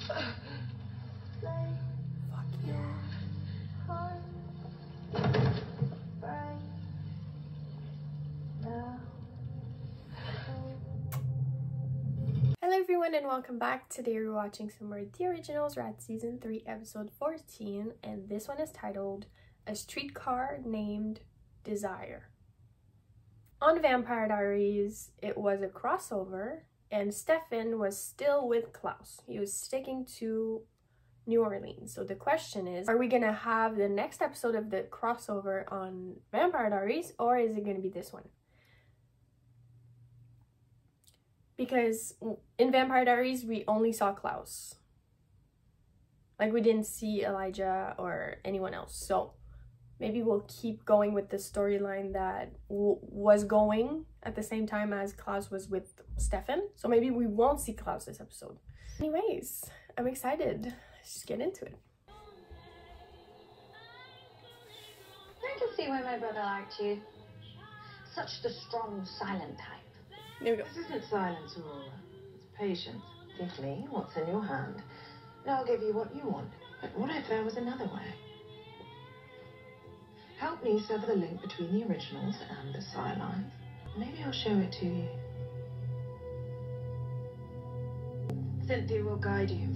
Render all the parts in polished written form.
Fuck yeah. Hello everyone and welcome back. Today we're watching some more The Originals. We're at season 3 episode 14 and this one is titled A Streetcar Named Desire. On Vampire Diaries, it was a crossover and Stefan was still with Klaus. He was sticking to New Orleans. So the question is, are we gonna have the next episode of the crossover on Vampire Diaries or is it gonna be this one? Because in Vampire Diaries, we only saw Klaus. Like, we didn't see Elijah or anyone else. So maybe we'll keep going with the storyline that was going at the same time as Klaus was with Stefan. So maybe we won't see Klaus this episode. Anyways, I'm excited. Let's just get into it. I can see why my brother liked you. Such the strong, silent type. There we go. This isn't silence, Aurora. It's patience. Give me what's in your hand, and I'll give you what you want. But what if there was another way? Help me sever the link between the originals and the sidelines. Maybe I'll show it to you. Cynthia will guide you.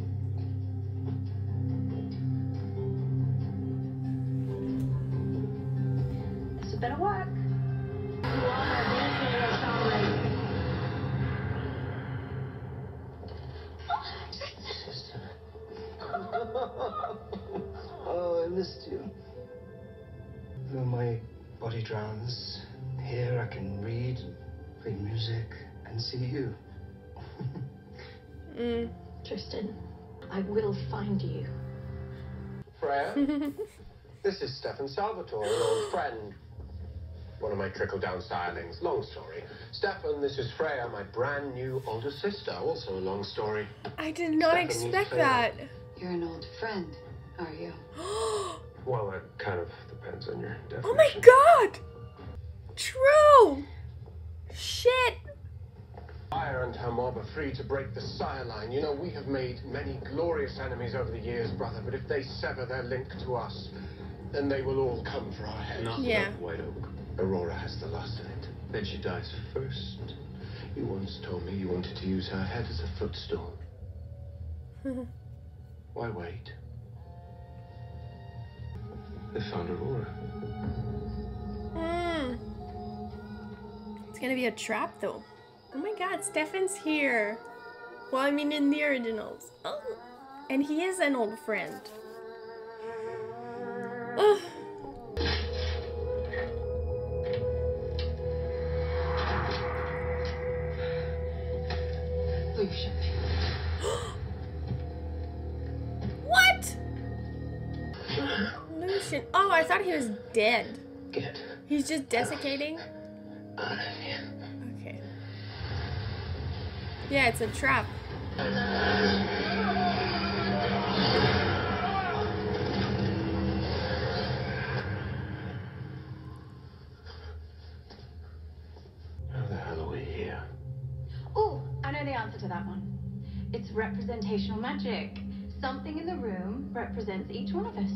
This had better work. You are my Vampire Starlight. Sister. Oh, I missed you. Though my body drowns, here I can read, play music, and see you. Tristan, I will find you. Freya, this is Stefan Salvatore, an old friend. One of my trickle-down stylings. Long story. Stefan, this is Freya, my brand new older sister. Also a long story. I did not expect that. You're an old friend, are you? Well, that kind of depends on your definition. Oh my god! True! Shit! Fire and her mob are free to break the sire line. You know, we have made many glorious enemies over the years, brother, but if they sever their link to us, then they will all come for our heads. Yeah. White Oak. Aurora has the last in it. Then she dies first. You once told me you wanted to use her head as a footstool. Why wait? They found Aurora. It's gonna be a trap though. Oh my god, Stefan's here. Well, I mean in The Originals. Oh. And he is an old friend. Ugh. Lucian. What? Lucian. Oh, I thought he was dead. Get He's just desiccating? out of here. Okay. Yeah, it's a trap. How the hell are we here? Oh, I know the answer to that one. It's representational magic. Something in the room represents each one of us.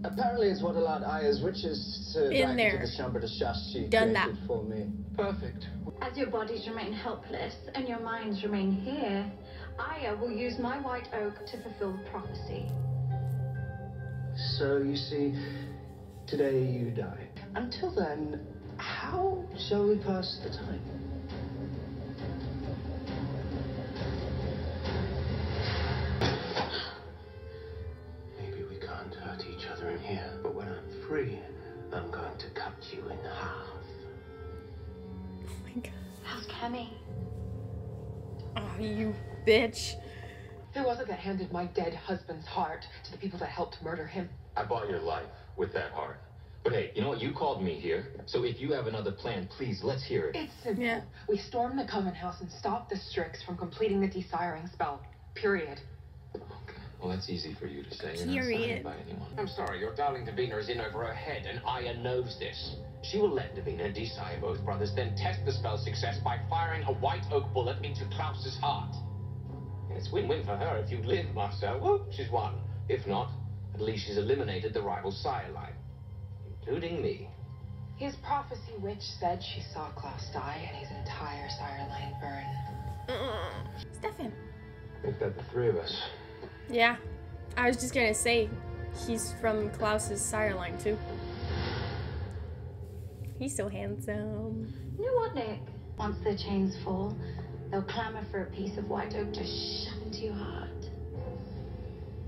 Apparently it's what allowed Aya's witches to In back there. into the chamber de chasse she Done that. created for me. Perfect. As your bodies remain helpless and your minds remain here, Aya will use my white oak to fulfill the prophecy. So you see, today you die. Until then, how shall we pass the time? Maybe we can't hurt each other in here, but when I'm free, I'm going to cut you in half. Oh my god. How's Cammy? Oh, you bitch. Who was it that handed my dead husband's heart to the people that helped murder him? I bought your life with that heart. But hey, you know what? You called me here. So if you have another plan, please, let's hear it. It's simple. Yeah. We storm the Coven House and stop the Strix from completing the desiring spell. Period. Okay. Well, that's easy for you to say. You're not Period. signed by anyone. I'm sorry, your darling Davina is in over her head, and Aya knows this. She will let Davina desire both brothers, then test the spell's success by firing a white oak bullet into Klaus's heart. It's win-win for her. If you live, Marcel, whoop, she's won. If not, at least she's eliminated the rival sire line, including me. His prophecy witch said she saw Klaus die and his entire sire line burn. Stefan. Make that the three of us. Yeah, I was just gonna say, he's from Klaus's sire line too. He's so handsome. You know what, Nick? Once the chains fall, they'll clamor for a piece of white oak to shove into your heart.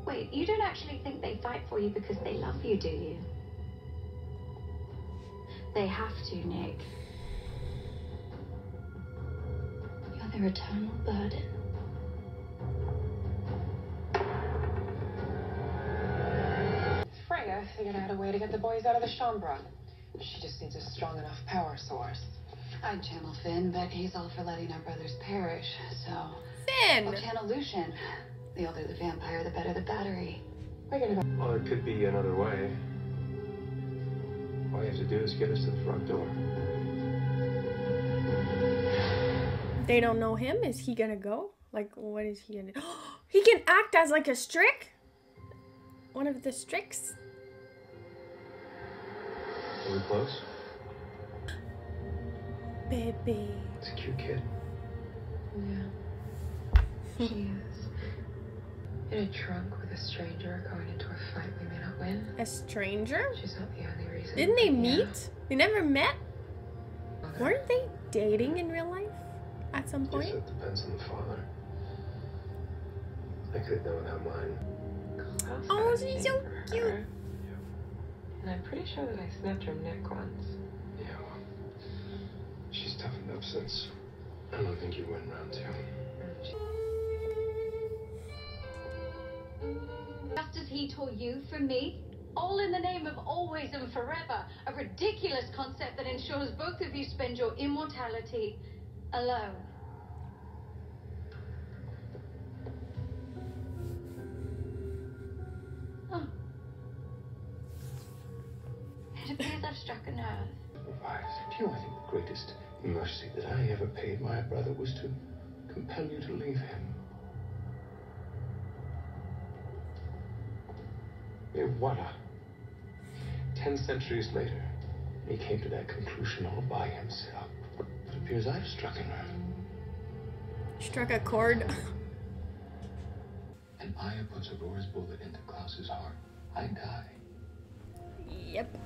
Wait, you don't actually think they fight for you because they love you, do you? They have to, Nick. You're their eternal burden. Freya figured out a way to get the boys out of the Shambra. She just needs a strong enough power source. I'd channel Finn, but he's all for letting our brothers perish, so... Finn! I'll channel Lucian. The older the vampire, the better the battery. Well, it could be another way. All you have to do is get us to the front door. They don't know him? Is he gonna go? Like, what is he gonna do? He can act as like a Strick? One of the Stricks? Are we close? Baby. It's a cute kid. Yeah. She is. In a trunk with a stranger going into a fight we may not win. A stranger? She's not the only reason. Didn't they meet? Yeah. They never met? Okay. Weren't they dating in real life at some Guess point? it depends on the father. I could know how mine. Klaus Oh, got a she's thing so for cute. her. And I'm pretty sure that I snapped her neck once. Yeah, well, she's toughened up since. I don't think you went round two. Just as he tore you from me, all in the name of always and forever, a ridiculous concept that ensures both of you spend your immortality alone. Oh. It appears I've struck a nerve. Revised. Do you know, I think the greatest mercy that I ever paid my brother was to compel you to leave him. Et voila. 10 centuries later, he came to that conclusion all by himself. It appears I've struck a nerve. Struck a chord. And Aya puts Aurora's bullet into Klaus's heart. I die. Yep.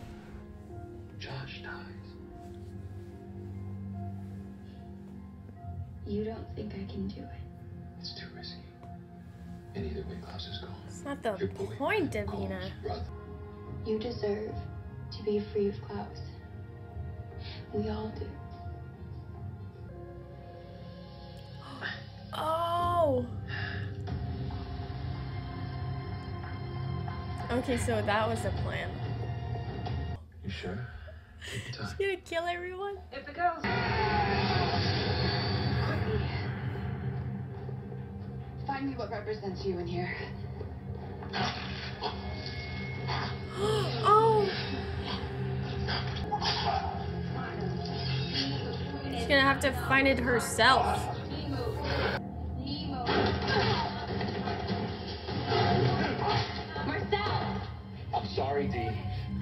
Josh dies. You don't think I can do it? It's too risky. And either way, Klaus is gone. It's not the Your boy point, calls Davina. brother. You deserve to be free of Klaus. We all do. Oh! Okay, so that was the plan. You sure? Take your time. She's gonna kill everyone? If it goes. Find me what represents you in here. Oh! She's gonna have to find it herself. Marcel! I'm sorry, Dee.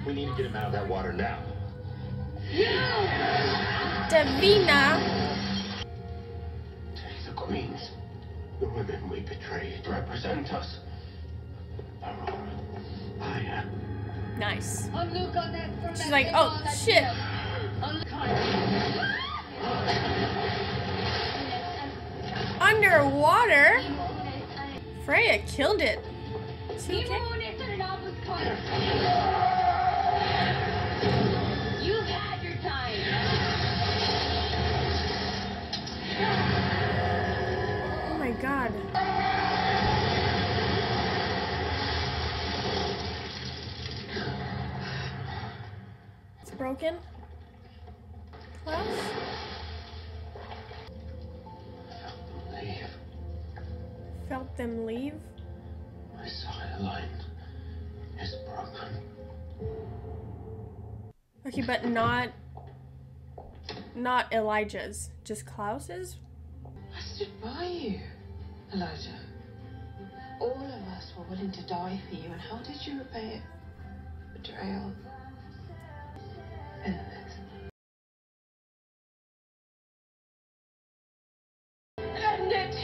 We need to get him out of that water now. Davina! The queens, the women we betrayed, represent us. Aurora, Aya. Nice. She's like, oh, shit. Underwater? Freya killed it. Is he okay? You've had your time. Oh my god. It's broken. Klaus? Leave. Felt them leave? My sideline is broken. Okay, but not Elijah's, just Klaus's? I stood by you, Elijah. All of us were willing to die for you, and how did you repay it? Betrayal. Endless. End it!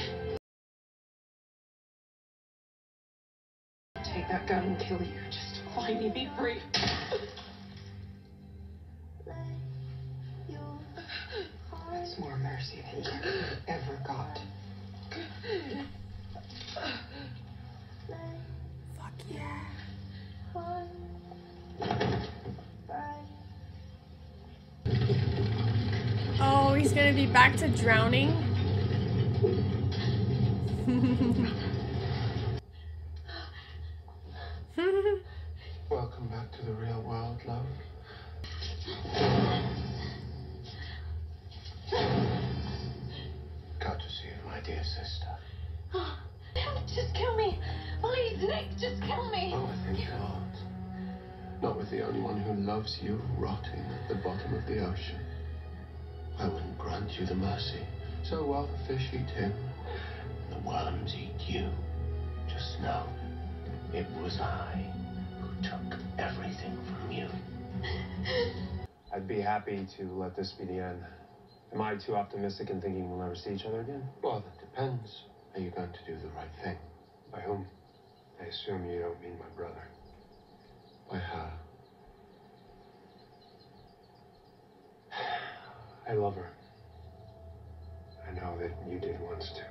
Take that gun and kill you just to finally be free. That's more mercy than you ever got. Fuck yeah. Oh, he's gonna be back to drowning. Welcome back to the real world, love. Glad to see you, my dear sister. Oh, just kill me. Please, Nick, just kill me. Oh, I think not. Not with the only one who loves you rotting at the bottom of the ocean. I wouldn't grant you the mercy. So while the fish eat him, the worms eat you. Just know, it was I who took everything from you. I'd be happy to let this be the end. Am I too optimistic in thinking we'll never see each other again? Well, that depends. Are you going to do the right thing? By whom? I assume you don't mean my brother. By her. I love her. I know that you did once too.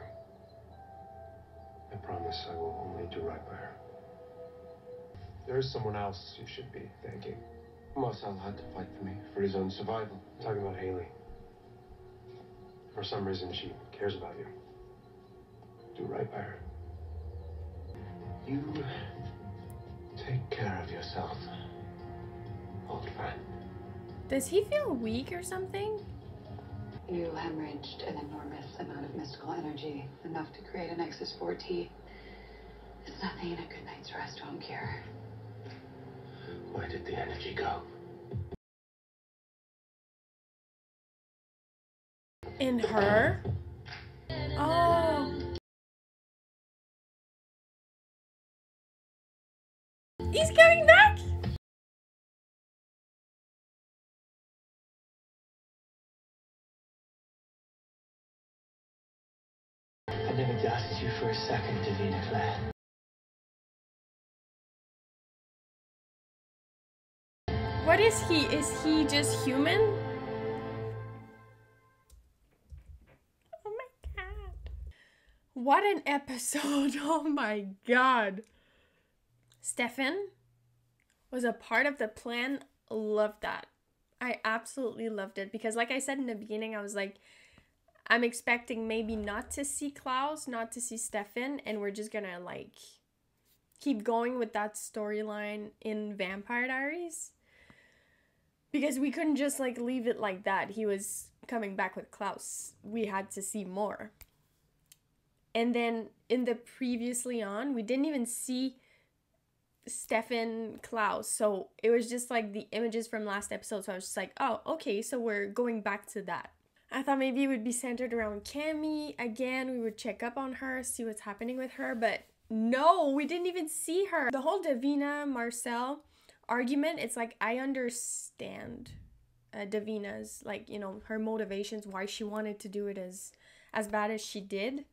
I promise I will only do right by her. There is someone else you should be thanking. Marcel had to fight for me, for his own survival. I'm talking about Haley. For some reason, she cares about you. Do right by her. You take care of yourself, old friend. Does he feel weak or something? You hemorrhaged an enormous amount of mystical energy, enough to create an Nexus 4T. It's nothing a good night's rest won't cure. Where did the energy go? In her? Oh. He's coming back? I never doubted you for a second, Davina Claire. What is he? Is he just human? Oh my god. What an episode. Oh my god. Stefan was a part of the plan. Loved that. I absolutely loved it because like I said in the beginning, I was like, I'm expecting maybe not to see Klaus, not to see Stefan, and we're just gonna like keep going with that storyline in Vampire Diaries. Because we couldn't just like leave it like that. He was coming back with Klaus. We had to see more. And then in the previously on, we didn't even see Stefan Klaus. So it was just like the images from last episode. So I was just like, oh, okay, so we're going back to that. I thought maybe it would be centered around Cammy. Again, we would check up on her, see what's happening with her. But no, we didn't even see her. The whole Davina, Marcel argument, it's like I understand Davina's, like, you know, her motivations, why she wanted to do it as bad as she did.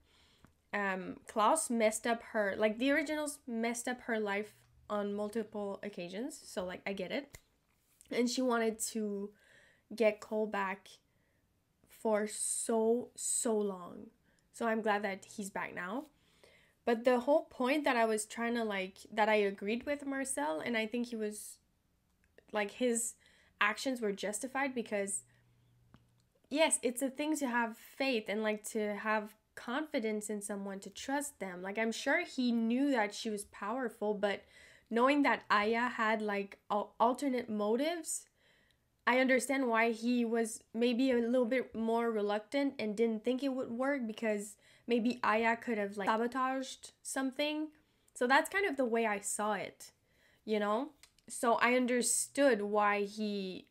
Klaus messed up her, like the originals messed up her life on multiple occasions, so like I get it. And she wanted to get Cole back for so long. So I'm glad that he's back now. But the whole point that I was trying to like, that I agreed with Marcel, and I think he was, like, his actions were justified because, yes, it's a thing to have faith and, like, to have confidence in someone, to trust them. Like, I'm sure he knew that she was powerful, but knowing that Aya had, like, alternate motives, I understand why he was maybe a little bit more reluctant and didn't think it would work, because maybe Aya could have like sabotaged something. So that's kind of the way I saw it, you know? So I understood why he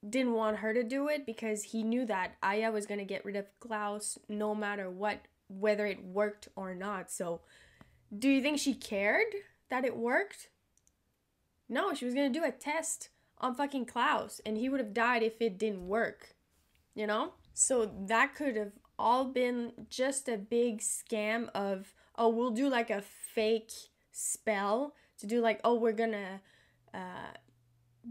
didn't want her to do it, because he knew that Aya was going to get rid of Klaus no matter what, whether it worked or not. So do you think she cared that it worked? No, she was gonna do a test on fucking Klaus, and he would have died if it didn't work, you know? So that could have all been just a big scam of, oh, we'll do like a fake spell to do like, oh, we're gonna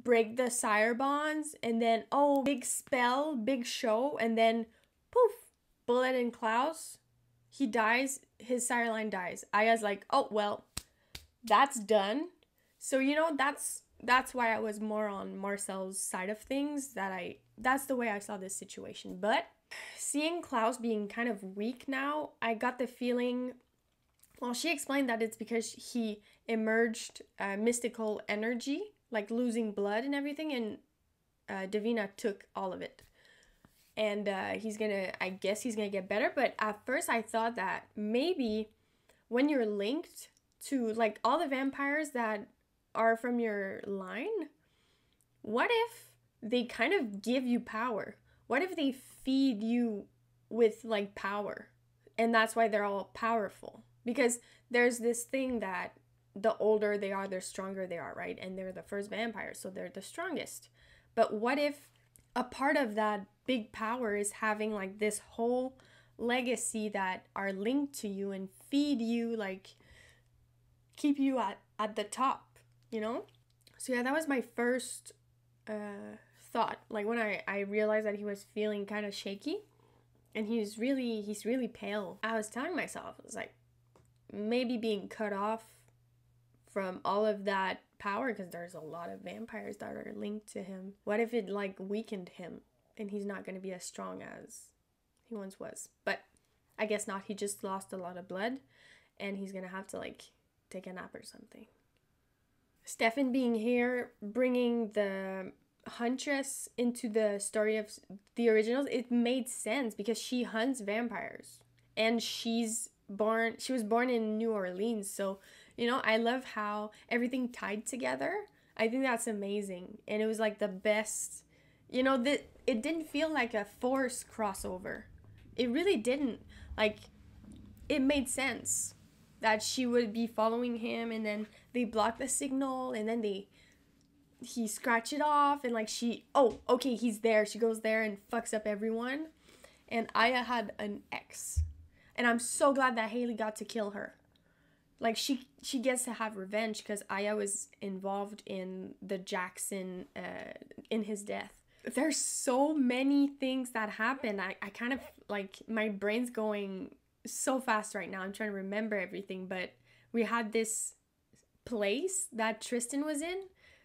break the sire bonds, and then, oh, big spell, big show, and then poof, bullet in Klaus, he dies, his sire line dies. Aya's like, oh, well, that's done. So, you know, that's why I was more on Marcel's side of things, that's the way I saw this situation. But seeing Klaus being kind of weak now, I got the feeling, well, she explained that it's because he emerged mystical energy, like losing blood and everything, and Davina took all of it. And I guess he's gonna get better. But at first I thought that maybe when you're linked to like all the vampires that are from your line, what if they kind of give you power? What if they feed you with like power, and that's why they're all powerful? Because there's this thing that the older they are, the stronger they are, right? And they're the first vampires, so they're the strongest. But what if a part of that big power is having like this whole legacy that are linked to you and feed you, like keep you at the top, you know? So yeah, that was my first thought. Like when I realized that he was feeling kind of shaky and he's really pale, I was telling myself, it was like, maybe being cut off from all of that power, because there's a lot of vampires that are linked to him. What if it like weakened him and he's not going to be as strong as he once was? But I guess not. He just lost a lot of blood and he's going to have to like take a nap or something. Stefan being here, bringing the Huntress into the story of the originals, it made sense because she hunts vampires and she was born in New Orleans. So, you know, I love how everything tied together. I think that's amazing. And it was like the best, you know, it didn't feel like a forced crossover. It really didn't. Like, it made sense that she would be following him, and then they block the signal, and then he scratched it off, and like oh, okay, he's there. She goes there and fucks up everyone. And Aya had an ex. And I'm so glad that Haley got to kill her. Like, she gets to have revenge because Aya was involved in the Jackson, in his death. There's so many things that happen. I kind of, like, my brain's going so fast right now. I'm trying to remember everything. But we had this place that Tristan was in,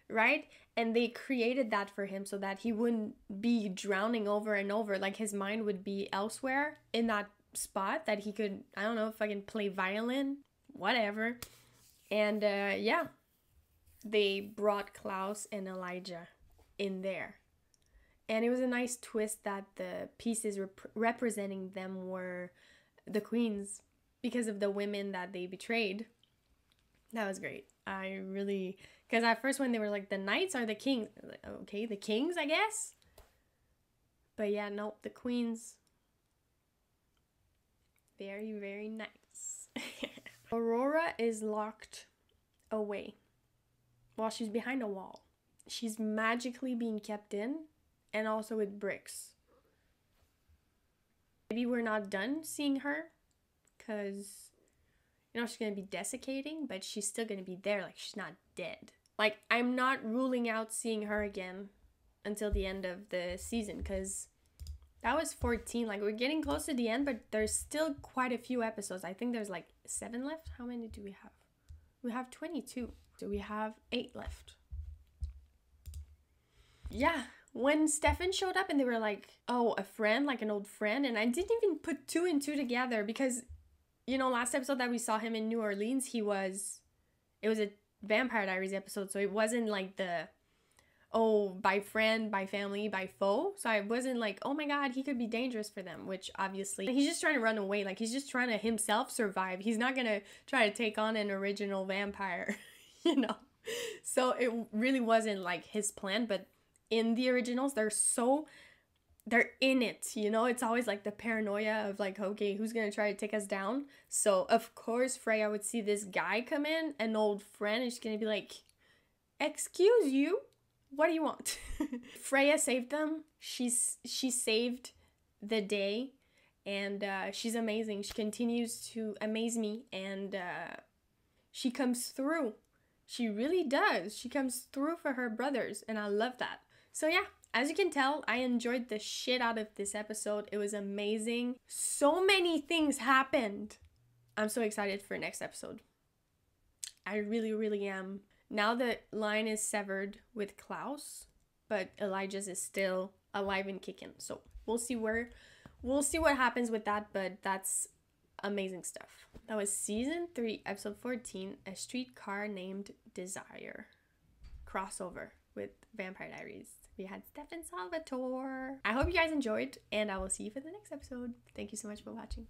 right? And they created that for him so that he wouldn't be drowning over and over. Like, his mind would be elsewhere in that spot that he could, I don't know, fucking play violin, whatever. And yeah, they brought Klaus and Elijah in there, and it was a nice twist that the pieces representing them were the queens because of the women that they betrayed. That was great. I really, because at first when they were like, the knights are the kings, like, okay, the kings, I guess. But yeah, no, the queens. Very, very nice. Aurora is locked away while she's behind a wall. She's magically being kept in, and also with bricks. Maybe we're not done seeing her, because, you know, she's going to be desiccating, but she's still going to be there. Like, she's not dead. Like, I'm not ruling out seeing her again until the end of the season, because that was 14. Like, we're getting close to the end, but there's still quite a few episodes. I think there's like 7 left. How many do we have? We have 22. So we have 8 left. Yeah. When Stefan showed up and they were like, oh, a friend, like an old friend. And I didn't even put 2 and 2 together because, you know, last episode that we saw him in New Orleans, it was a Vampire Diaries episode. So it wasn't like the, oh, by friend, by family, by foe. So I wasn't like, oh my god, he could be dangerous for them, which obviously he's just trying to run away. Like, he's just trying to himself survive. He's not gonna try to take on an original vampire, you know. So it really wasn't like his plan. But in the originals, they're so they're in it, you know? It's always like the paranoia of like, okay, who's gonna try to take us down? So of course Freya would see this guy come in, an old friend, is gonna be like, excuse you, what do you want? Freya saved them. She saved the day, and she's amazing. She continues to amaze me, and she comes through. She really does. She comes through for her brothers, and I love that. So yeah, as you can tell, I enjoyed the shit out of this episode. It was amazing. So many things happened. I'm so excited for next episode. I really, really am. Now the line is severed with Klaus, but Elijah's is still alive and kicking. So we'll see what happens with that, but that's amazing stuff. That was season 3, episode 14, A Streetcar Named Desire. Crossover with Vampire Diaries. We had Stefan Salvatore. I hope you guys enjoyed, and I will see you for the next episode. Thank you so much for watching.